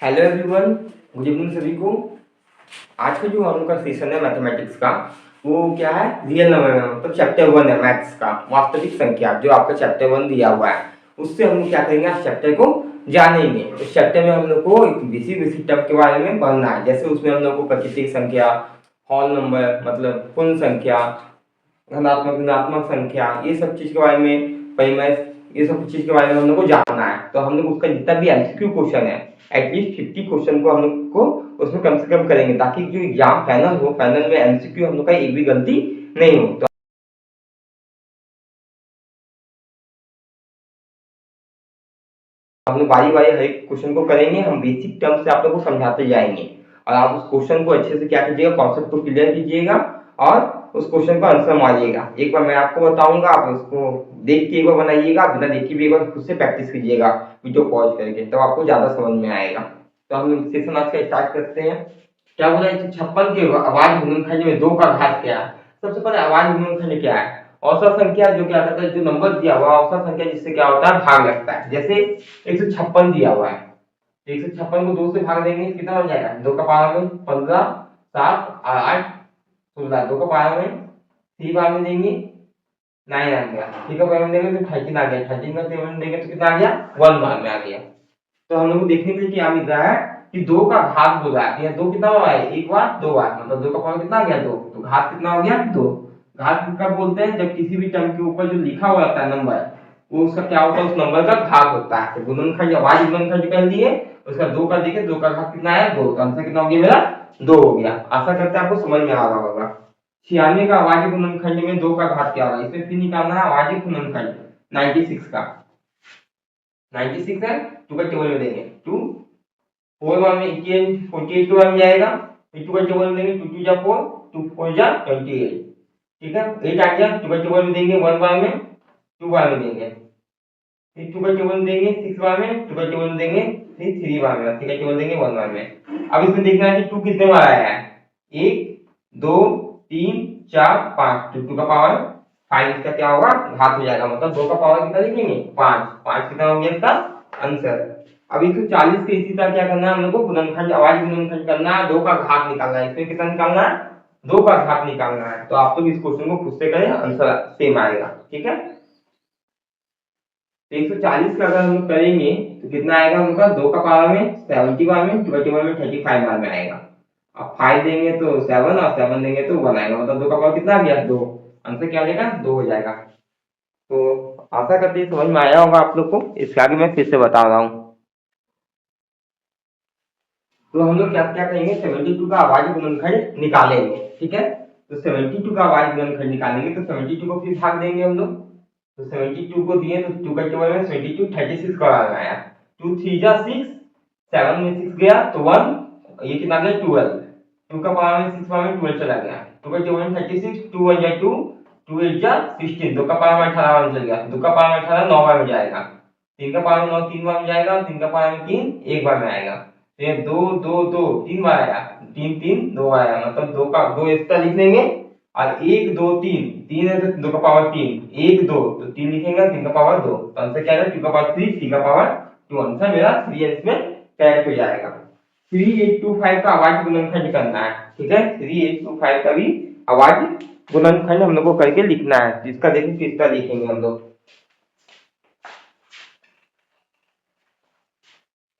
Hello everyone, good evening सभी को। आज का जो हम लोग का सेशन है मैथमेटिक्स का, वो क्या है, रियल नंबर में, मतलब चैप्टर 1 है मैथ्स का, वास्तविक संख्या। जो आपका चैप्टर 1 दिया हुआ है, उससे हम लोग क्या करेंगे, आज चैप्टर को जानेंगे। उस चैप्टर में हम लोग को एक बेसिक टर्म के बारे में पढ़ना है। जैसे उसमें हम लोग को प्राकृतिक संख्या, होल नंबर मतलब पूर्ण संख्या, धनात्मक ऋणात्मक संख्या, ये सब चीज के बारे में, परिमेय, ये सब चीज के बारे में हम लोग को जानना है। तो हम लोग उसका जितना भी एमसीक्यू क्वेश्चन है, एटलीस्ट 50 क्वेश्चन को हम लोग को उसमें कम से कम करेंगे, ताकि जो एग्जाम फाइनल हो, फाइनल में एमसीक्यू हम लोग का एक भी गलती नहीं हो। तो हम लोग बारी बारी हर एक क्वेश्चन को करेंगे, हम बेसिक टर्म से आप लोग को समझाते जाएंगे, और आप उस क्वेश्चन को अच्छे से क्या कीजिएगा, कॉन्सेप्ट को क्लियर कीजिएगा और उस क्वेश्चन का आंसर मारिएगा। एक बार मैं आपको बताऊंगा, आप उसको देख के एक बार बनाइएगा, बिना देख के भी एक बार खुद से प्रैक्टिस कीजिएगा वीडियो पॉज करके, तब आपको ज्यादा समझ में आएगा। तो हम लोग सेशन आज का स्टार्ट करते हैं। क्या बोला, 156 के आवाज गुणनखंड में 2 का घात क्या है। सबसे पहले आवाज गुणनखंड क्या है। औसत संख्या, जो क्या कहता है, जो नंबर दिया हुआ औसत संख्या, जिससे क्या होता है, भाग लगता है। जैसे 156 दिया हुआ है, 156 को 2 से भाग देंगे, कितना हो जाएगा, 2 का पावर में 15, 7 और 8 16, 2 का पावर में 3 भाग में देंगे 9 आ गया, 3 का पावर में देंगे तो 13 आ गया, 13 का 7 देंगे तो कितना आ गया, 1 भाग में आ गया। तो हम लोग को देखने के लिए क्या मिल रहा है कि 2 का घात बोला है। यहाँ 2 कितना हुआ है, एक बार 2 बार, मतलब 2 का पावर कितना आ गया, 2, तो घात कितना हो गया, 2। घात कब बोलते हैं, जब किसी भी टर्म के ऊपर जो लिखा हुआ रहता है नंबर, वो उसका क्या होता है, उस नंबर का घात होता है। तो गुणनखंड, आवाज गुणनखंड कर लिए, उसका 2 कर देंगे, 2 का घात कितना आया, 2, तो आंसर कितना हो गया मेरा, 2 हो गया। आशा करते हैं आपको समझ में आ रहा होगा। 96 का आवाज गुणनखंड में 2 का घात क्या होगा, इसमें फिर निकालना है आवाज गुणनखंड 96 का। 96 है, 2 का टेबल में देंगे 2, 4 बार में 88, 48 के बार में जाएगा, फिर 2 का टेबल में देंगे, 2 2 जा 4, 2 4 जा 28, ठीक है। 8 आ गया, 2 का टेबल में देंगे, 1 बार में 2 बार में देंगे, फिर 2 का टेबल में देंगे 6 बार में, 2 का टेबल में देंगे, फिर 3 बार में, 3 का टेबल देंगे 1 बार में। अब इसमें देखना है कि 2 कितने बार आया है, 1 2 3 4 5, तो 2 का पावर 5, इसका क्या होगा, घात हो जाएगा, मतलब 2 का पावर कितना लिखेंगे, 5, 5 कितना हो गया इसका आंसर। अब 140 के इसी तरह क्या करना है, हम लोग को गुणनखंड, आवाज गुणनखंड करना है, 2 का घात निकालना है। इसमें कितना निकालना है, 2 का घात निकालना है। तो आप लोग इस क्वेश्चन को खुद से करें, आंसर सेम आएगा, ठीक है। तो 140 का अगर हम लोग करेंगे तो कितना आएगा, हम लोग का 2 का पावर में 70 बार में, 2 का पावर में 35 बार में आएगा। अब 5 देंगे तो 7 और 7 देंगे तो 1 आएगा, मतलब 2 का पावर कितना आ गया, 2। आंसर क्या आ जाएगा, 2 हो जाएगा। तो आशा करते हैं समझ में आया होगा आप लोग को। इसके आगे मैं फिर से बता रहा हूँ। तो हम लोग क्या क्या करेंगे, 72 का आवाज गुणनखंड निकालेंगे, ठीक है। तो 72 का आवाज गुणनखंड निकालेंगे, तो 72 को फिर भाग देंगे हम लोग। तो 72 को दिए तो 2 का टेबल में 72 36 का आ गया, 2 3 जा 6, 7 में 6 गया तो 1, ये कितना गया 12, 2 का पावर में 6 पावर में 12 चला गया, 2 का टेबल में 36, 2 1 जा 2, 2 8 जा 16, 2 का पावर में 18 बार चल गया, 2 का पावर में 18 9 बार में जाएगा, 3 का पावर में 9 3 बार में जाएगा, 3 का पावर में 3 1 बार में आएगा। तो ये 2 2 2 3 बार आया, 3 3 2 आया, मतलब 2 का 2 एक्स्ट्रा लिख देंगे, और 1 2 3 3 है तो 2 का पावर 3, 1 2 तो 3 लिखेंगे, 3 का पावर 2, तो आंसर क्या आएगा, 2 का पावर 3, 3 का पावर 2, आंसर मेरा 3 है, इसमें करेक्ट हो जाएगा। 3825 का आवाज गुणनखंड करना है, ठीक है। 3825 का भी आवाज गुणनखंड हम लोग को करके लिखना है, जिसका देखो किस तरह लिखेंगे हम लोग।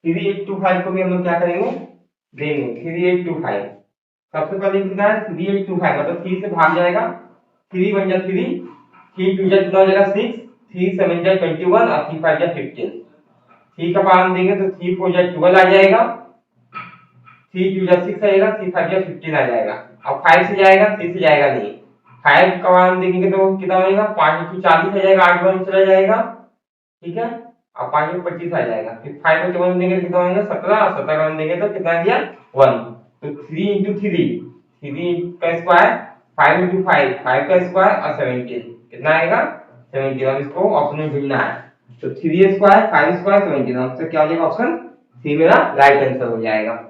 3825 को भी हम लोग क्या करेंगे, देंगे 3825। सबसे पहले कितना है, 3825 मतलब 3 से भाग जाएगा, 3 1 जा 3, 3 2 जा कितना हो जाएगा 6, 3 7 जा 21 और 3 5 जा 15, 3 का पावर देंगे तो 3 4 जा 12 आ जाएगा, 3 2 जा 6 आएगा, 3 5 जा 15 आ जाएगा। अब 5 से जाएगा, 3 से जाएगा नहीं, 5 का मान देंगे तो कितना होगा, 5 2 40 आ जाएगा, 8 बार में चला जाएगा, ठीक है। अब 5 में 25 आ जाएगा, फिर 5 को 7 देंगे तो कितना होगा 17, और 17 का 1 देंगे तो कितना आ गया 1। तो 3 into 3, 3 का स्क्वायर, 5 into 5, 5 का स्क्वायर और 17 कितना आएगा 17। अब इसको ऑप्शन में ढूंढना है, तो 3 स्क्वायर 5 स्क्वायर 17, आंसर क्या हो जाएगा, ऑप्शन सी मेरा राइट आंसर हो जाएगा।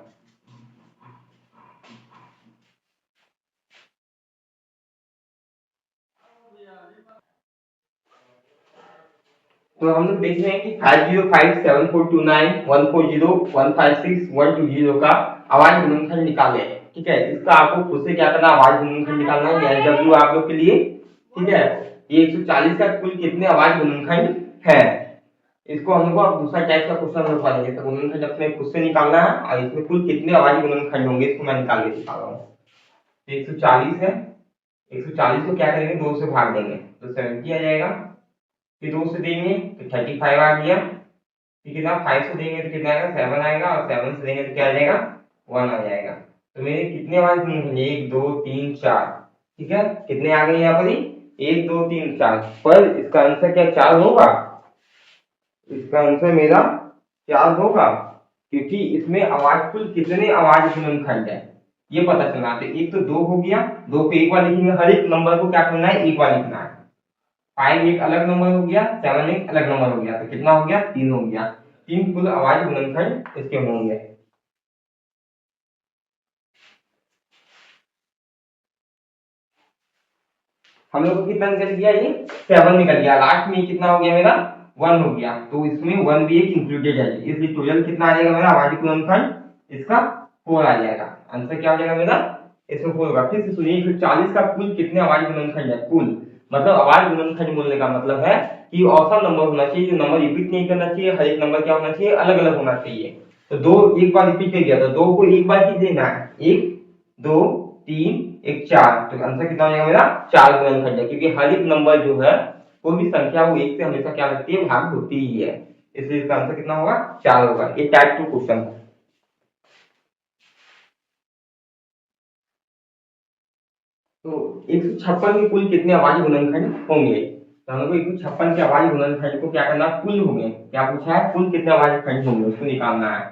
तो हम लोग देख रहे हैं कि 5057429140156 का आवाज गुणनखंड निकाले। ठीक है, इसका आपको खुद से क्या करना, आवाज गुणनखंड निकालना है। एसडब्ल्यू आप लोग के लिए। ठीक है, ये 140 का कुल कितने आवाज गुणनखंड है, इसको हम लोग अब दूसरा टाइप का क्वेश्चन हम पाएंगे। तो गुणनखंड अपने खुद से निकालना है और इसमें कुल कितने अभाज्य गुणनखंड होंगे इसको मैं निकाल के दिखा रहा हूँ। 140 है, 140 को क्या करेंगे, 2 से भाग देंगे तो 70 आ जाएगा। फिर 2 से देंगे तो 35 आ गया। फिर कितना 5 से देंगे तो कितना आएगा, 7 आएगा। और 7 से देंगे तो क्या आ जाएगा, 1 आ जाएगा। तो मेरे कितने अभाज्य गुणनखंड, 1 2 3 4। ठीक है, कितने आ गए यहाँ पर, 1 2 3 4। पर इसका आंसर क्या 4 होगा, इसका आंसर मेरा 4 होगा, क्योंकि इसमें आवाज कुल कितने आवाज गुणनखंड है ये पता चलना। तो एक तो 2 हो गया, 2 को एक बार लिखेंगे, हर एक नंबर को क्या करना है, एक बार लिखना है। 5 एक अलग नंबर हो गया, 7 एक अलग नंबर हो गया, तो कितना हो गया, 3 हो गया। 3 कुल आवाज गुणनखंड इसके होंगे। हम लोग को कितना निकल गया, ये 7 निकल गया। लास्ट में कितना हो गया मेरा, 1 हो गया। तो इसमें 1 भी एक इंक्लूडेड है, इसलिए टोटल कितना आ जाएगा मेरा आवाज गुणनखंड, इसका 4 आ जाएगा। आंसर क्या हो जाएगा मेरा, इसमें 4 होगा। फिर से सुनिए, 140 का कुल कितने आवाज गुणनखंड है, कुल मतलब आवाज गुणनखंड बोलने का मतलब है कि औसत नंबर होना चाहिए, जो नंबर रिपीट नहीं करना चाहिए, हर एक नंबर क्या होना चाहिए, अलग अलग होना चाहिए। तो 2 एक बार रिपीट कर गया तो 2 को एक बार ही देना है, 1 2 3 1 4। तो आंसर कितना हो जाएगा मेरा, 4 गुणनखंड है, क्योंकि हर एक नंबर जो है कोई भी संख्या वो 1 से हमेशा क्या लगती है, भाग होती ही है। इसलिए इसका आंसर कितना होगा, 4 होगा। ये टाइप 2 क्वेश्चन है। तो 156 के कुल कितने अभाज्य गुणनखंड होंगे, तो हम लोग 156 के अभाज्य गुणनखंड को क्या करना, कुल होंगे, क्या पूछा है, कुल कितने अभाज्य खंड होंगे उसको निकालना है।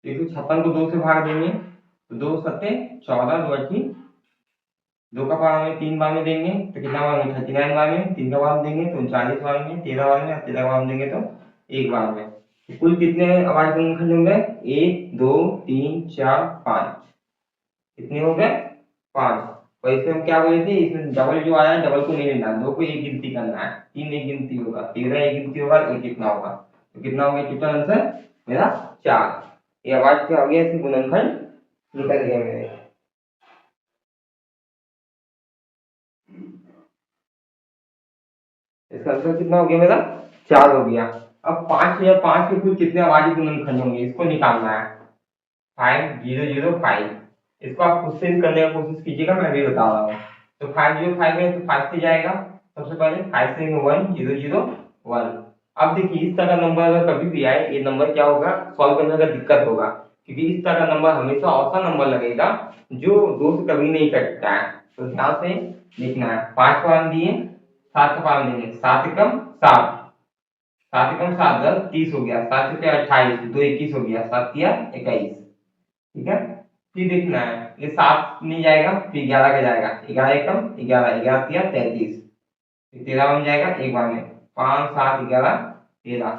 तो 156 को 2 से भाग देंगे तो 2 सत्ते 14, 2 अठी 2 का पावर में 3 बार में देंगे तो कितना बार में, 39 बार में। 3 का बार में देंगे तो 39 बार में। 13 बार में, 13 बार में देंगे तो 1 बार में। तो कुल कितने अभाज्य गुणनखंड होंगे, 1 2 3 4 5। कितने हो गए, 5। और इसमें हम क्या बोले थे, इसमें डबल जो आया है डबल को नहीं लेना, 2 को एक गिनती करना है। 3 एक गिनती होगा, 13 एक गिनती होगा, एक कितना होगा। तो कितना हो गया टोटल आंसर मेरा, 4। ये आवाज क्या हो गया, इसमें गुणनखंड निकल गया मेरे। इसका आंसर कितना हो गया मेरा, 4 हो गया। अब 5005 के कुल कितने अभाज्य गुणनखंड होंगे इसको निकालना है। 5005, इसको आप खुद से भी करने की कोशिश कीजिएगा, मैं भी बता रहा हूँ। तो 505 है तो 5 से जाएगा, सबसे पहले 5 से 1001। अब देखिए, इस तरह का नंबर अगर कभी भी आए, ये नंबर क्या होगा, सॉल्व करने का दिक्कत होगा, क्योंकि इस तरह का नंबर हमेशा ऐसा नंबर लगेगा जो 2 से कभी नहीं कटता है। तो ध्यान से देखना है। 5 का मान दिए, 7 का मान देंगे, 7 एकम 7, 7 एकम 7 10 30 हो गया, 7 से 28, 2 21 हो गया, 7 किया 21। ठीक है, फिर देखना है, ये 7 नहीं जाएगा, फिर 11 का जाएगा, 11 एकम 11, 11 किया 33, 13 बन जाएगा एक बार में। 5 7 11 13,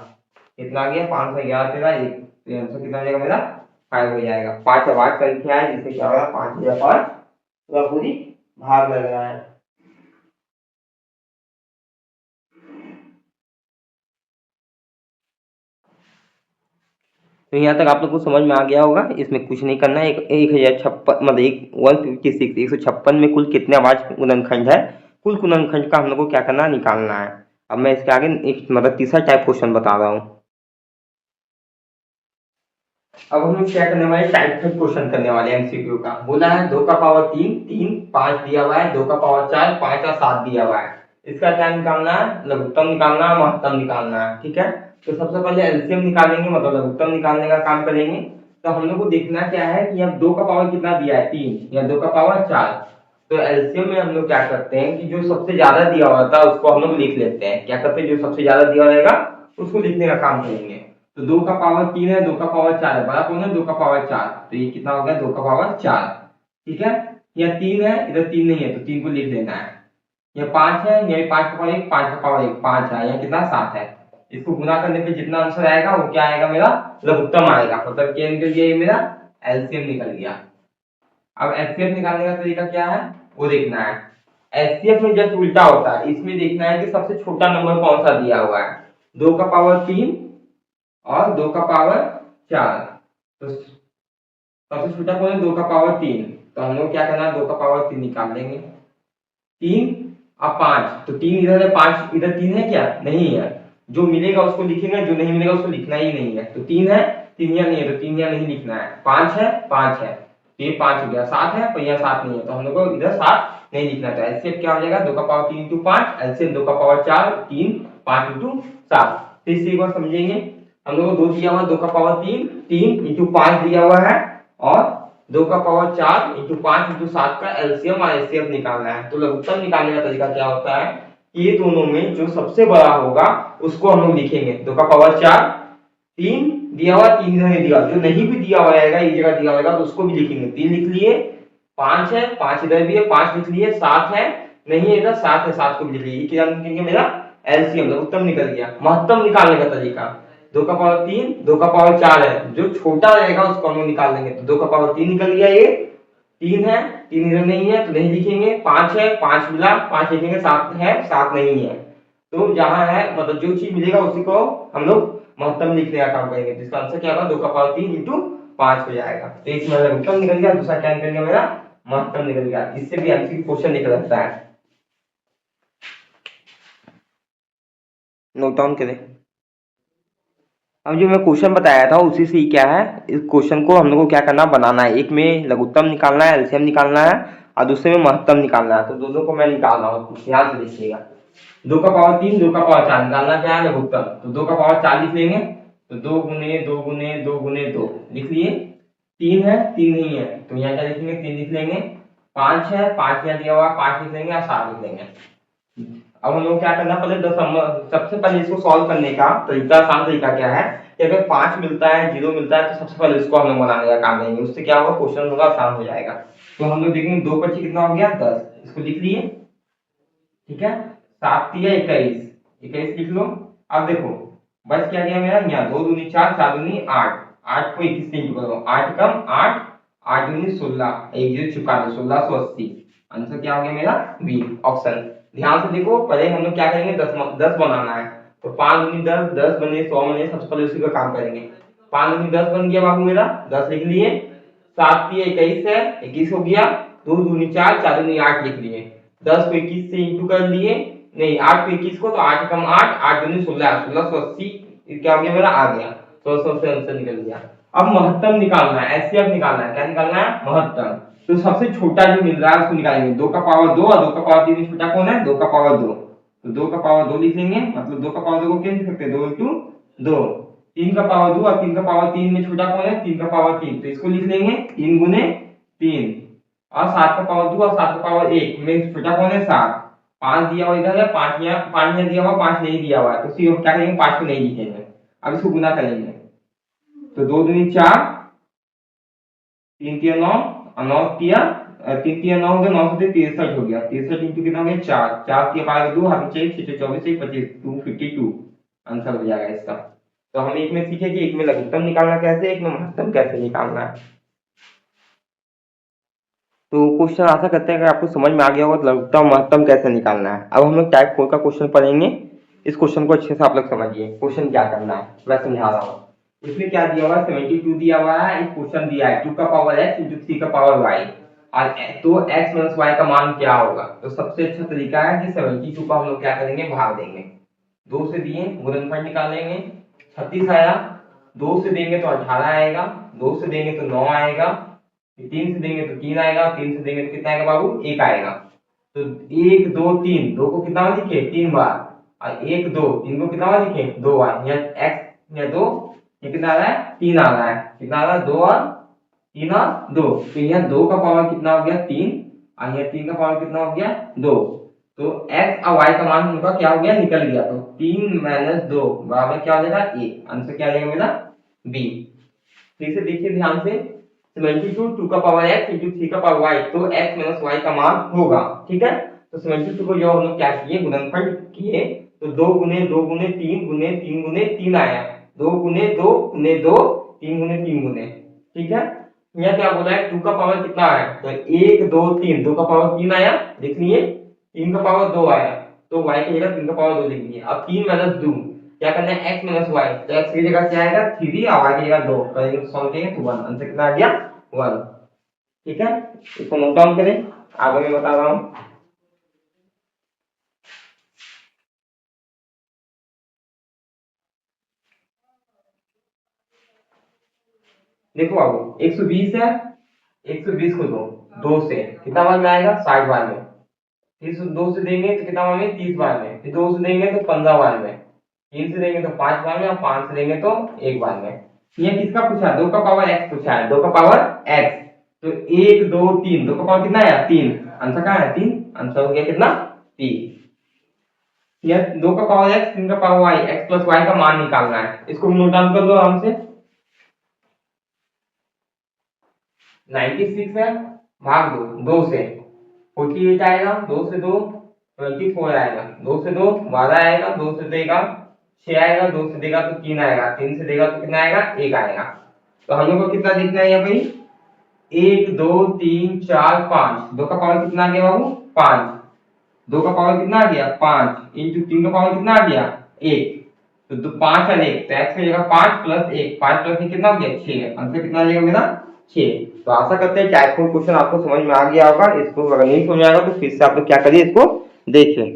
कितना आ गया, 5 से 11 13 1। तो आंसर कितना हो जाएगा मेरा, 5 हो जाएगा। 5 अभाज्य संख्या है, जिससे क्या होगा, 5 या 5 पूरी भाग लग रहा है। तो यहाँ तक आप लोग को समझ में आ गया होगा, इसमें कुछ नहीं करना है। 1056 मतलब 156, 156 में कुल कितने अभाज्य गुणनखंड है, कुल गुणनखंड का हम लोग को क्या करना है, निकालना है। अब मैं इसके आगे एक मतलब तीसरा टाइप क्वेश्चन बता रहा हूँ। अब हम लोग क्या करने वाले, टाइप थर्ड क्वेश्चन करने वाले हैं एमसीक्यू का। बोला है 2 का पावर 3 3 5 दिया हुआ है, 2 का पावर 4 5 और 7 दिया हुआ है। इसका क्या निकालना है, लघुत्तम निकालना है, महत्तम निकालना है। ठीक है, तो सबसे पहले एलसीएम निकालेंगे, मतलब लघुत्तम निकालने का काम करेंगे। तो हम लोग को देखना क्या है कि अब 2 का पावर कितना दिया है, 3, या 2 का पावर 4। तो एलसीएम में हम लोग क्या करते हैं कि जो सबसे ज्यादा दिया हुआ था उसको हम लोग लिख लेते हैं। क्या करते हैं, जो सबसे ज्यादा दिया रहेगा उसको लिखने का काम करेंगे। तो 2 का पावर 3 है, 2 का पावर 4 है, बड़ा कौन है, 2 का पावर 4। तो ये कितना हो गया, 2 का पावर 4। ठीक है, या 3 है, इधर 3 नहीं है तो 3 को लिख लेना है। या 5 है, या 5 का पावर 1, 5 का पावर 1 5 है, या कितना 7 है। इसको गुना करने पे जितना आंसर आएगा वो क्या आएगा, मेरा लघुत्तम आएगा। मतलब क्या निकल गया, ये मेरा एलसीएम निकल गया। अब एचसीएफ निकालने का तरीका क्या है वो देखना है। एचसीएफ में जस्ट उल्टा होता है, इसमें देखना है कि सबसे छोटा नंबर कौन सा दिया हुआ है। 2 का पावर 3 और 2 का पावर 4। तो सबसे छोटा कौन है? 2 का पावर 3। तो हम लोग क्या करना है? 2 का पावर 3 निकाल लेंगे। 3 और 5, तो 3 इधर है, 5 इधर। 3 है क्या? नहीं है। जो मिलेगा उसको लिखेंगे, जो नहीं मिलेगा उसको लिखना ही नहीं है। तो 3 है, 3 यहाँ नहीं है, तो 3 यहाँ नहीं लिखना है। 5 है, 5 है, तो ये 5 हो गया। 7 है, पर यहाँ 7 नहीं है, तो हम लोग को इधर 7 नहीं लिखना। तो एलसीएम क्या हो जाएगा? 2 का पावर 3 इंटू 5, एलसीएम 2 का पावर 4, 3, 5 इंटू 7। तो इससे एक बार समझेंगे। हम लोग को 2 दिया हुआ है, 2 का पावर 3, 3 इंटू 5 दिया हुआ है, और 2 का पावर 4 इंटू 5 इंटू 7 का एलसीएम और एचसीएफ निकालना है। तो लघुत्तम निकालने का तरीका क्या होता है? ये दोनों में जो सबसे बड़ा होगा उसको हम लोग लिखेंगे। 2 का पावर 4, 3 दिया हुआ, 3 इधर नहीं दिया, जो नहीं भी दिया हुआ रहेगा, ये जगह दिया होगा तो उसको भी लिखेंगे। 3 लिख लिए, 5 है, 5 इधर भी है, 5 लिख लिए, 7 है, नहीं है इधर, 7 है, 7 को भी लिख लिए। ये क्या लिखेंगे? मेरा एलसीएम, लघुत्तम निकल गया। महत्तम निकालने का तरीका, 2 का पावर 3, 2 का पावर 4 है, जो छोटा रहेगा उसको हम लोग निकाल लेंगे। तो 2 का पावर 3 निकल गया, ये 3 है, 3 इधर नहीं है तो नहीं लिखेंगे। 5 है, 5 मिला, 5 लिखेंगे। 7 है, 7 नहीं है, तो जहां है मतलब जो चीज मिलेगा उसी को हम लोग महत्तम लिखने का काम करेंगे। तो इसका आंसर क्या होगा? 2 का पावर 3 इंटू 5 हो जाएगा। तो एक मेरा लघुत्तम निकल गया, दूसरा क्या निकल गया? मेरा महत्तम निकल गया। इससे भी एमसीक्यू क्वेश्चन निकल सकता है। नोट डाउन करें। अब जो मैं क्वेश्चन बताया था उसी से ही क्या है, इस क्वेश्चन को हम लोग को क्या करना, बनाना है। एक में लघुत्तम निकालना है, एलसीएम निकालना है, और दूसरे में महत्तम निकालना है। तो दोनों को मैं निकाल रहा हूँ, ध्यान से देखिएगा। 2 का पावर 3, 2 का पावर 4 निकालना क्या है? लघुत्तम। तो 2 का पावर 4 लिख लेंगे, तो 2 गुने 2 गुने 2 गुने 2 लिख लिए। 3 है, 3 नहीं है, तो यहाँ क्या लिखेंगे? 3 लिख लेंगे। 5 है, 5 यहाँ दिया हुआ, 5 लिख लेंगे, और 7 लिख लेंगे। अब हम लोग क्या करना, पहले सबसे पहले इसको सॉल्व करने का तरीका, आसान तरीका क्या है कि अगर 5 मिलता है, 0 मिलता है, तो सबसे पहले इसको हम लोग बनाने का काम करेंगे। उससे क्या होगा? क्वेश्चन होगा आसान हो जाएगा। तो हम लोग देखेंगे 2 पच्चीस कितना हो गया? 10। इसको लिख लिए, ठीक है। 7 दिया 21, 21 लिख लो। अब देखो बस क्या गया मेरा? यहाँ 2 दूनी 4, 4 दूनी 8, 8 को 21 से इंटू करो, 8 कम 8, 8 दूनी 16, एक जीरो चुका दो, 1680। आंसर क्या हो गया मेरा? B option. ध्यान से देखो, पहले हम लोग क्या करेंगे? 10 बनाना है। तो 5 दूनी 10, 10 बने 100 बने, सबसे पहले उसी का काम करेंगे। 5 दूनी 10 बन गया बाबू मेरा, 10 लिख लिए। 7 दिए 21 है, 21 हो गया। 2 दूनी 4, 4 दूनी 8 लिख लिए। 10 को 21 से इंटू कर लिए, नहीं 8 को 21 को, तो 8 कम 8, 8 दूनी 16, 1680 क्या हो गया मेरा? आ गया। 1600 से आंसर निकल गया। अब महत्तम निकालना है, एचसीएफ निकालना है। क्या निकालना है? महत्तम। तो सबसे छोटा जो मिल रहा है उसको निकालेंगे। 2 का पावर 2 और 2 का पावर 3 में छोटा कौन है? 2 का पावर 2। तो 2 का पावर 2 लिख लेंगे, मतलब 2 का पावर 2 को क्या लिख सकते हैं? 2 इंटू 2। 3 का पावर 2 और 3 का पावर 3 में छोटा कौन है? 3 का पावर 3, तो इसको लिख लेंगे 3 गुने 3। और 7 का पावर 2 और 7 का पावर 1 में छोटा कौन है? 7। 5 दिया हुआ इधर है, 5 यहाँ, 5 यहाँ दिया हुआ, 5 नहीं दिया हुआ है, तो हम क्या करेंगे? 5 को नहीं लिखेंगे। अब इसको गुना करेंगे, तो 2 दूनी 4, 3 तिया 9, और 9 तिया 3 तिया 9 हो गया, 9 से 63 हो गया। 63 इंटू कितना हो गया? 4, 4 तिया 12 2, हाथ में 6, 6 24, 1 25, 252 आंसर हो जाएगा इसका। तो हम एक में सीखे कि एक में लघुत्तम निकालना कैसे, एक में महत्तम कैसे निकालना है। तो क्वेश्चन आशा करते हैं कि आपको समझ में आ गया होगा लघुत्तम महत्तम कैसे निकालना है। अब हम लोग टाइप 4 का क्वेश्चन पढ़ेंगे। इस क्वेश्चन को अच्छे से आप लोग समझिए, क्वेश्चन क्या करना है मैं समझा रहा हूँ। इसमें क्या दिया हुआ है? 72 दिया हुआ है, एक क्वेश्चन दिया है 2 का पावर x इंटू 3 का पावर y, और तो x माइनस y का मान क्या होगा। तो सबसे अच्छा तरीका है कि 72 को हम लोग क्या करेंगे? भाग देंगे। 2 से दिए, गुणनफल निकालेंगे, 36 आया। 2 से देंगे तो 18 आएगा, 2 से देंगे तो 9 आएगा, 3 से देंगे तो 3 आएगा, 3 से देंगे तो कितना आएगा बाबू? 1 आएगा। तो 1 2 3, 2 को कितना बार लिखे? 3 बार, और 1 2 3 को कितना बार लिखे? 2 बार। यहाँ x या 2, ये कितना आ रहा है? 3 आ रहा है। कितना आ रहा है? 2 और 3 और 2, तो यहाँ 2 का पावर कितना हो गया? 3, और यहाँ 3 का पावर कितना हो गया? 2। तो x और y का मान उनका क्या हो गया? निकल गया। तो 3 माइनस 2 बराबर क्या हो जाएगा? 1। आंसर क्या आ जाएगा मेरा? बी। ठीक से देखिए ध्यान से, 72 2 का पावर x इंटू 3 का पावर y, तो x माइनस y का मान होगा। ठीक है, तो 72 को जो हम लोग क्या किए? गुणनफल किए, तो 2 गुने 2 गुने 3 गुने 3 गुने 3 आया। 2 गुने 2 गुने 2, 3 गुने 3 गुने। ठीक है, यहाँ क्या बोला है? 2 का पावर कितना आया? तो 1 2 3, 2 का पावर 3 आया, लिख लिए। 3 का पावर 2 आया, तो y की जगह 3 का पावर 2 लिख लिए। अब 3 माइनस 2, क्या करना है, x माइनस वाई, तो x की जगह क्या आएगा 3 और y की जगह 2, करेंगे तो सॉल्व करेंगे तो 1, आंसर कितना आ गया 1। ठीक है, इसको नोट डाउन करें, आगे मैं बता रहा हूँ। देखो बाबू 120 है, 120 को दो से कितना बार में आएगा 60 बार में, फिर 2 से देंगे तो कितना बार में 30 बार में, फिर 2 से देंगे तो 15 बार में, 3 से देंगे तो 5 बार में और 5 से देंगे तो 1 बार में। ये किसका पूछा है, 2 का पावर x पूछा है, 2 का पावर x, तो 1 2 3, 2 का पावर कितना है 3, आंसर कहाँ है 3, आंसर हो गया कितना 3। ये 2 का पावर x, 3 का power y, x plus y का मान निकालना है, इसको नोट डाउन कर लो आराम से। 96 है, भाग दो 2 से, 48 आएगा, 2 से 2 24 आएगा, 2 से 2 12 आएगा, 2 से देगा 6 आएगा, 2 से देगा तो 3 आएगा, 3 से देगा तो कितना आएगा 1 आएगा। तो हम लोग को कितना देखना है यहाँ पे, 1 2 3 4 5, 2 का पावर कितना आ गया बाबू 5, 2 का पावर कितना आ गया 5 इंटू 3 का पावर कितना आ गया 1, तो 5 और 1, तो x की जगह 5 प्लस 1, 5 प्लस 1 कितना हो गया 6, आंसर कितना आ जाएगा मेरा 6। तो आशा करते हैं टाइप 4 क्वेश्चन आपको समझ में आ गया होगा, इसको अगर नहीं समझ आएगा तो फिर से आप लोग क्या करिए, इसको देखिए।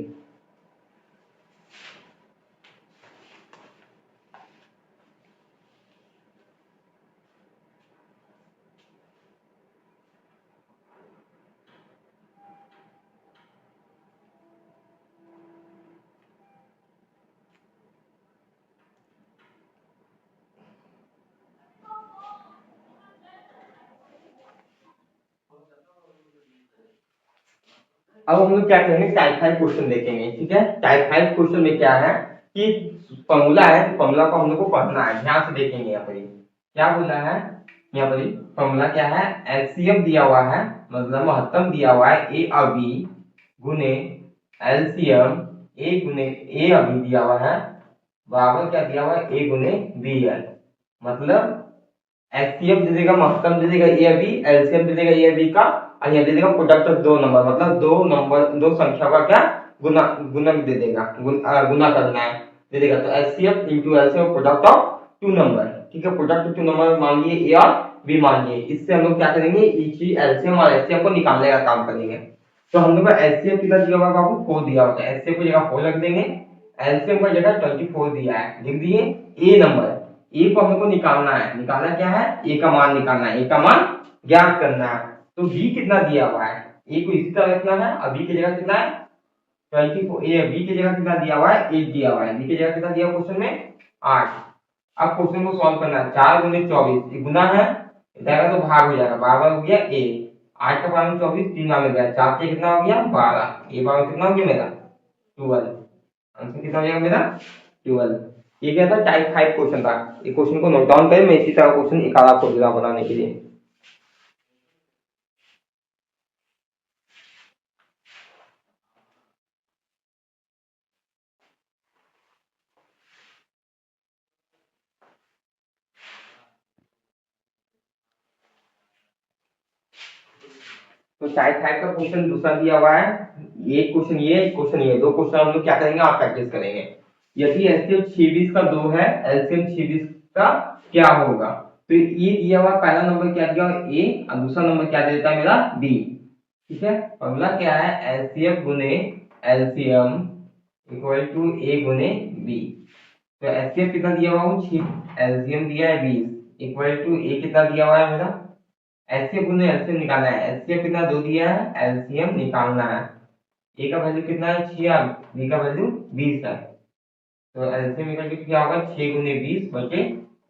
अब हम लोग क्या करेंगे, टाइप 5 क्वेश्चन देखेंगे। ठीक है, टाइप 5 क्वेश्चन में क्या है कि फॉर्मूला है, तो फॉर्मूला को हम लोग को पढ़ना है, ध्यान से देखेंगे। यहाँ पर क्या बोला है, यहाँ पर फॉर्मूला क्या है, एलसीएम दिया हुआ है, मतलब महत्तम दिया हुआ है ए और बी गुने एलसीएम ए गुने ए और बी दिया हुआ है, बराबर क्या दिया हुआ है ए गुने बी एल, मतलब एचसीएफ दे देगा, महत्तम दे देगा ए बी, एलसीएम दे देगा ए बी का, और यहाँ दे देगा प्रोडक्ट ऑफ दो नंबर, मतलब दो संख्या का क्या गुना गुणक दे देगा, गुना करना है दे देगा, तो HCF into LCM product of two number. ठीक है, प्रोडक्ट ऑफ टू नंबर मान लिए ए और बी मान लिए, इससे हम लोग क्या करेंगे, एलसीएम और एचसीएफ को निकालने का काम करेंगे। तो हम लोग का एचसीएफ कितना दिया हुआ आपको 4 दिया होता है, एचसीएफ की जगह 4 रख देंगे, एलसीएम की जगह 24 दिया है, लिख दिए ए नंबर, ए को हमको निकालना है, निकालना क्या है ए का मान निकालना है, ए का मान ज्ञात करना है। तो बी कितना दिया हुआ है, ए को इसी तरह रखना है, और बी की जगह कितना है 24, ए बी की जगह कितना दिया हुआ है 8 दिया हुआ है, बी की जगह कितना दिया क्वेश्चन में 8। अब क्वेश्चन को सॉल्व करना है, 4 गुने 24 ये गुना है, जाएगा तो भाग हो जाएगा, बराबर हो गया ए, 8 का पावर में 24, 3 बार में गया 4 से कितना हो गया 12, ये बार कितना हो गया मेरा 12, आंसर कितना हो जाएगा मेरा 12। ये क्या था, टाइप 5 क्वेश्चन था, ये क्वेश्चन को नोट डाउन करें, मैं इसी तरह क्वेश्चन एक आधा खोज रहा बनाने के लिए। तो टाइप 5 का क्वेश्चन दूसरा दिया हुआ है, एक क्वेश्चन ये, एक क्वेश्चन ये, दो क्वेश्चन हम लोग क्या करेंगे, आप प्रैक्टिस करेंगे। यदि एलसीएम 26 का 2 है, एलसीएम 26 का क्या होगा, तो ये दिया हुआ पहला नंबर क्या दिया हुआ ए, और दूसरा नंबर क्या दे देता है मेरा बी। ठीक है, फॉर्मूला क्या है, एलसीएम गुने एलसीएम इक्वल टू ए गुने बी। तो एलसीएम कितना दिया हुआ है, एलसीएम दिया है 20 इक्वल टू ए कितना दिया हुआ है मेरा, एलसीएम गुने एलसीएम निकालना है, एलसीएम कितना 2 दिया है, एलसीएम निकालना है, ए का वैल्यू कितना है 6, बी का वैल्यू 20 है, तो एलसीएम इक्वल टू क्या होगा 6 गुने 20 बटे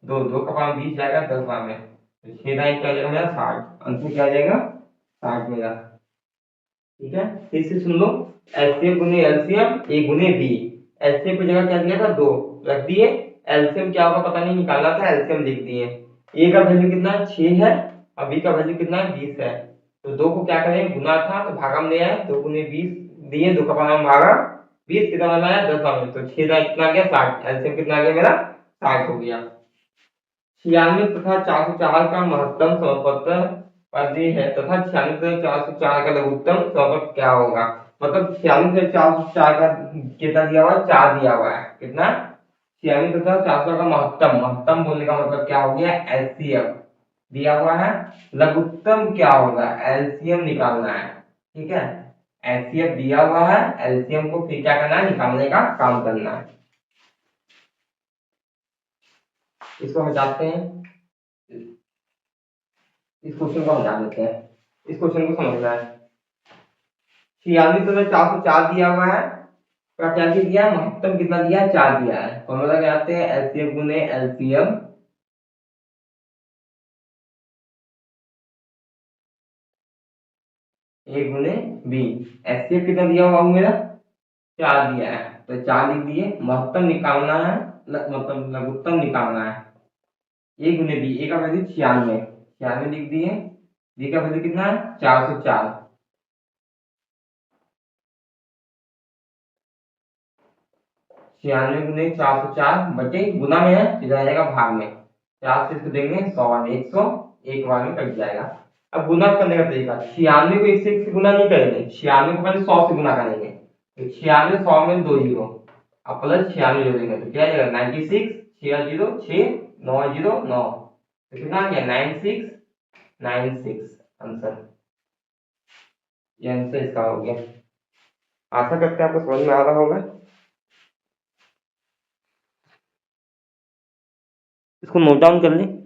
2, 2 का पावर 20 जाएगा 10 बार में, तो 6 दाएं क्या आ जाएगा मेरा 60, आंसर क्या आ जाएगा 60 मेरा। ठीक है, फिर से सुन लो, एलसीएम गुने एलसीएम ए गुने बी, एलसीएम की जगह क्या दिया था 2 रख दिए, एलसीएम क्या होगा पता नहीं निकालना था, एलसीएम लिख दिए, ए का वैल्यू कितना है 6 है, और बी का वैल्यू कितना है 20 है, तो 2 को क्या करें गुना था तो भागा में ले आए, 2 गुने 20 दिए, 2 का पावर में भागा 20 कितना बना है 10 बार में, तो 6 का कितना आ गया 60, एलसीएम कितना आ गया मेरा 60 हो गया। 96 तथा 404 का महत्तम समापत्ति पद है, तथा 96 से 404 का लघुत्तम समापत्ति क्या होगा, मतलब 96 से 404 का कितना दिया हुआ है 4 दिया हुआ है, कितना 96 तथा 400 का महत्तम, महत्तम बोलने का मतलब क्या हो गया, एलसीएम दिया हुआ है। लघुत्तम क्या होगा, एलसीएम निकालना है। ठीक है, एलसीएम दिया हुआ है, एलसीएम को फिर क्या करना है, निकालने का काम करना है। इसको हटाते हैं, इस क्वेश्चन को हटा देते हैं, इस क्वेश्चन को समझना है। 96 तथा 404 दिया हुआ है, क्या दिया है, महत्तम कितना दिया है, 4 दिया है। फॉर्मूला क्या आते हैं, एलसीएम गुने एलसीएम ए गुने बी। एचसीएफ कितना दिया हुआ मेरा, 4 दिया है, तो 4 लिख दिए। महत्तम निकालना है, मतलब लघुत्तम निकालना है, ए गुने बी। ए का वैल्यू 96, 96 लिख दिए। बी का वैल्यू कितना है, 404। 96 गुने 404 बटे, गुना में है तो जाएगा भाग में, 4 से इसको देंगे 100, 100 एक बार में कट जाएगा। अब गुना करने का तरीका, 96 को 1 से 1 से गुना नहीं करेंगे, 96 को पहले 100 से गुना करेंगे। तो 96 100 में 2 जीरो, अब प्लस 96 जोड़ेंगे तो क्या आएगा, 96, 6 जीरो 6, 9 जीरो 9, तो कितना आ गया, 9696 आंसर। ये आंसर इसका हो गया। आशा करते हैं आपको समझ में आ रहा होगा। इसको नोट डाउन कर लें।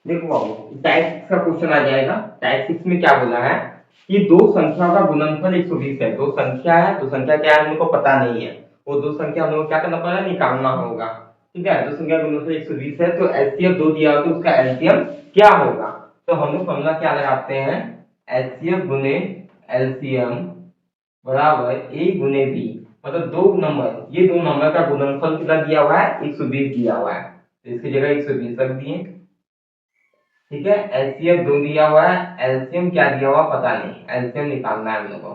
देखो बाबू, टाइप 6 का क्वेश्चन आ जाएगा। टाइप 6 में क्या बोला है कि दो संख्या का गुणनफल 120 है। दो संख्या है, दो संख्या क्या है हमको पता नहीं है, वो दो संख्या हम लोग क्या करना पड़ेगा, निकालना होगा। ठीक है, दो संख्या का गुणनफल 120 है, तो एचसीएफ 2 दिया हो तो उसका एलसीएम क्या होगा। तो हम लोग फॉर्मूला क्या लगाते हैं, एचसीएफ गुने एलसीएम बराबर ए गुने बी। मतलब दो नंबर, ये दो नंबर का गुणनफल कितना दिया हुआ है, 120 दिया हुआ है, तो इसकी जगह 120 रख दिए। ठीक है, एलसीएम 2 दिया हुआ है, एलसीएम क्या दिया हुआ पता नहीं, एलसीएम निकालना है हम लोगों को।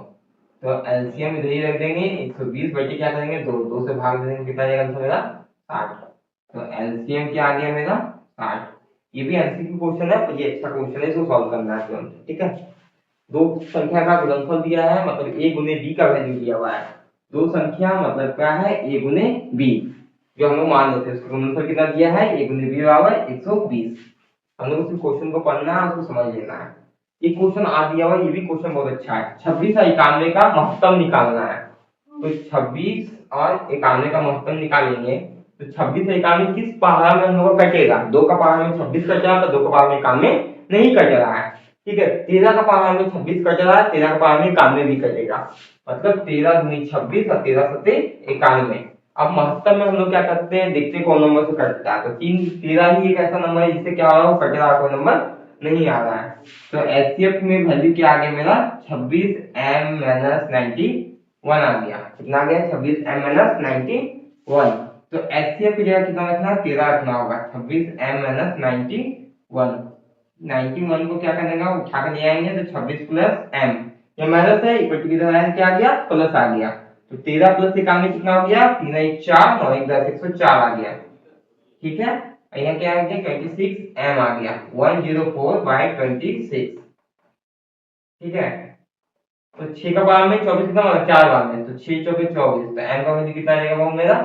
तो एलसीएम इधर ही रख देंगे, 120 बटे क्या करेंगे, 2, 2 से भाग देंगे, कितना जाएगा आंसर मेरा, 60। तो एलसीएम क्या आ गया मेरा, 60। ये भी एमसीक्यू क्वेश्चन है, तो ये अच्छा क्वेश्चन है, इसको सॉल्व करना है तुरंत। ठीक है, दो संख्या का गुणनफल दिया है, मतलब ए गुने बी का वैल्यू दिया हुआ है। दो संख्या मतलब क्या है, ए गुने बी, जो हम लोग मान लेते हैं उसका गुणनफल कितना दिया है, ए गुने बी बराबर 120। हम लोग उस क्वेश्चन को पढ़ना है, उसको समझ लेना है। ये क्वेश्चन आ दिया हुआ, ये भी क्वेश्चन बहुत अच्छा है। 26 और 91 का महत्तम निकालना है, तो 26 और 91 का महत्तम निकालेंगे। तो 26 और 91 किस पहाड़ में हम लोग को कटेगा, 2 का पहाड़ में 26 कट रहा है, तो 2 का पहाड़ में 91 नहीं कट रहा है। ठीक है, 13 का पहाड़ में 26 कट रहा है, 13 का पहाड़ में 91 भी कटेगा, मतलब 13 दूनी 26 और 13 सत्ते 91। अब महत्तम में हम लोग क्या करते हैं, देखते हैं कौन नंबर से कटता है। तो 13 ही एक ऐसा नंबर है जिससे क्या हो रहा है, कट रहा है, कोई नंबर नहीं आ रहा है। तो एचसीएफ में वैल्यू क्या आ गया मेरा, 26m-91 आ गया। कितना आ गया, 26m-91। तो एचसीएफ की जगह कितना रखना, 13 रखना होगा। 26m-91, 91 को क्या करने का, उठा कर ले आएंगे, तो 26 प्लस एम, ये माइनस है, इक्वल टू किधर क्या आ गया, प्लस आ गया। तो 13 प्लस 91 कितना हो गया, 3 1 4, 9 1 10, 104 आ गया। ठीक है, यहाँ क्या आ गया, 26 एम आ गया, 104/26। ठीक है, तो 6 का पावर में 24 कितना होगा, 4 बार में, तो 6 चौके 24, तो एम का वैल्यू कितना आएगा वो मेरा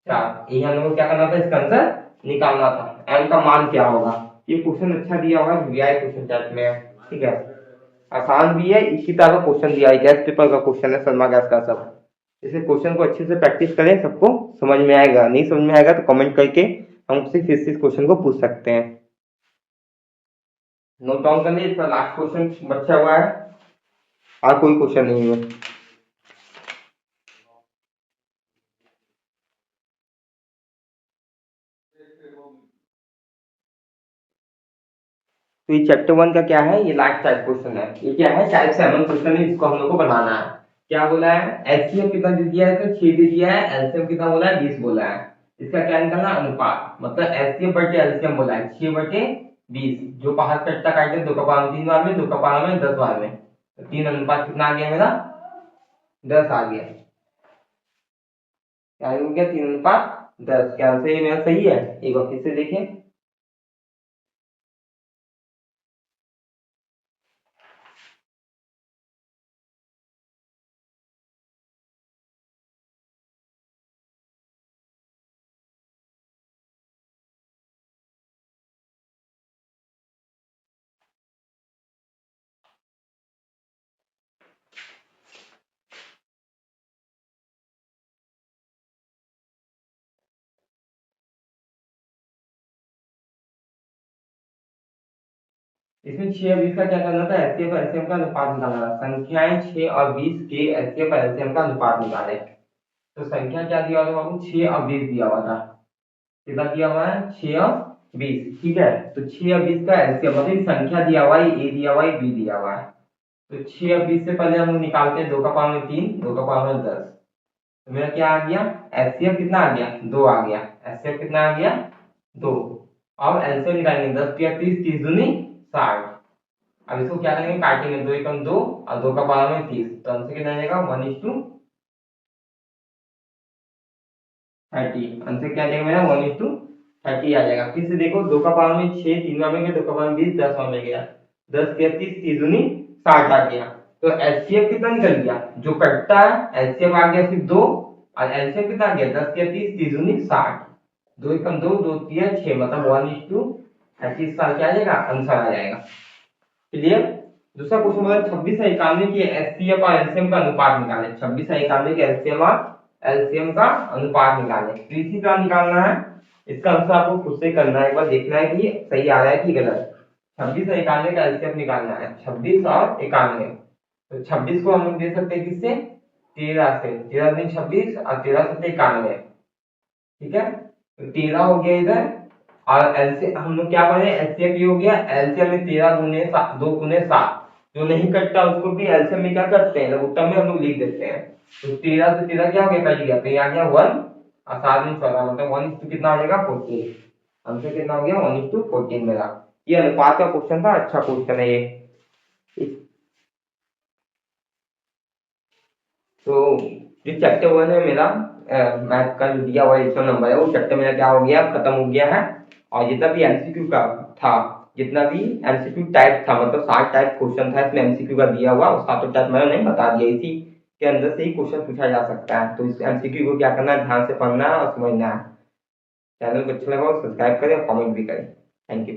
4। यही हम लोग को क्या करना था, इसका आंसर निकालना था, एम का मान क्या होगा। ये क्वेश्चन अच्छा दिया हुआ है, वीआई क्वेश्चन टाइप में है। ठीक है, आसान भी है, इसी तरह का क्वेश्चन दिया है, गैस पेपर का क्वेश्चन है, शर्मा गैस का सब। इसे क्वेश्चन को अच्छे से प्रैक्टिस करें, सबको समझ में आएगा। नहीं समझ में आएगा तो कमेंट करके हमसे फिर से इस क्वेश्चन को पूछ सकते हैं। नोट डाउन कर लिए, इसका लास्ट क्वेश्चन बचा हुआ है, और कोई क्वेश्चन नहीं है। तो ये चैप्टर 1 का क्या है, ये लास्ट टाइप क्वेश्चन है। ये क्या है, टाइप 7 क्वेश्चन है, जिसको हम लोग को बनाना है। क्या बोला है, एचसीएफ कितना दे दिया है, तो 6 दे दिया है, एलसीएम कितना बोला है, 20 बोला है। इसका क्या निकालना, अनुपात, मतलब एचसीएफ बटे एलसीएम बोला है 6/20, जो बाहर कटता काटे 2 का पावर 3 बार में, 2 का पावर में 10 बार में, तो 3 अनुपात कितना आ गया मेरा, 10 आ गया। क्या हो गया, 3:10। क्या आंसर ये मेरा सही है? एक बार फिर से देखें। इसमें 6 और 20 का क्या करना था, एचसीएफ और एलसीएम का अनुपात निकालना था। संख्याएं 6 और 20 के एचसीएफ और एलसीएम का अनुपात निकाले। तो संख्या क्या दिया हुआ था बाबू, 6 और 20 दिया हुआ था। कितना दिया हुआ है, 6 और 20, ठीक है। तो 6 और 20 का एलसीएम, मतलब संख्या दिया हुआ है, ए दिया हुआ है, बी दिया हुआ है। तो 6 और 20 से पहले हम लोग निकालते हैं 2 का पावर में 3, 2 का पावर में 10। तो मेरा क्या आ गया, एचसीएफ कितना आ गया, 2 आ गया। एचसीएफ कितना आ गया, 2। अब एलसीएम निकालेंगे, 10 या 30, 30 दूनी 60। अब इसको क्या करेंगे, काटेंगे, 2 एकम 2 और 2 का पावर में 30, तो आंसर कितना आ जाएगा, 1:30। आंसर क्या आ जाएगा मेरा, 1:30 आ जाएगा। फिर से देखो, 2 का पावर में 6, 3 बार में गया, 2 का पावर में 20, 10 बार में गया, 10 या 30, 30 दूनी 60 आ गया। तो एचसीएफ कितना निकल गया, जो कटता है एचसीएफ आ गया सिर्फ 2, और एलसीएफ कितना आ गया, 10 या 30, 30 दूनी 60। 2 एकम 2, 2 या 6, मतलब 1:30 साल क्या आ जाएगा, आंसर आ जाएगा। क्लियर। दूसरा क्वेश्चन बोला 26 और 91 की एचसीएफ और एलसीएम का अनुपात निकालें। 26 और 91 के एचसीएम और एलसीएम का अनुपात निकालें। तो इसी का निकालना है, इसका आंसर आपको खुद से करना है, एक बार देखना है कि सही आ रहा है कि गलत। 26 और 91 का एलसीएम निकालना है, 26 और 91। तो 26 को हम लोग दे सकते हैं किससे, 13 से, 13 दूनी 26 और 13 सत्ते 91, ठीक है। तो 13 हो गया इधर, और एलसीएम हम लोग क्या पढ़े, एचसीएफ ये हो गया, एलसीएम में 13 गुने 7, 2 गुने 7, जो नहीं कटता उसको भी एलसीएम में क्या करते हैं, लघुत्तम में हम लोग लिख देते हैं। तो 13 से 13 क्या हो गया, कट गया, तो ये आ गया 1 और 7 में 14, मतलब 1 कितना आ जाएगा, 14। आंसर कितना हो गया, 1:14 मेरा। ये अनुपात का क्वेश्चन था, अच्छा क्वेश्चन है ये। तो जो चैप्टर 1 है मेरा, मैथ का जो दिया हुआ इसका नंबर है, वो चैप्टर मेरा क्या हो गया, खत्म हो गया है। और जितना भी एमसीक्यू का था, जितना भी एमसीक्यू टाइप था, मतलब 60 टाइप क्वेश्चन था इसमें एमसीक्यू का दिया हुआ, उस 7 टाइप मैंने बता दिया। इसी के अंदर से ही क्वेश्चन पूछा जा सकता है। तो इस एमसीक्यू को क्या करना है, ध्यान से पढ़ना है और समझना है। चैनल को अच्छा लगा सब्सक्राइब करें, कमेंट भी करें। Thank you.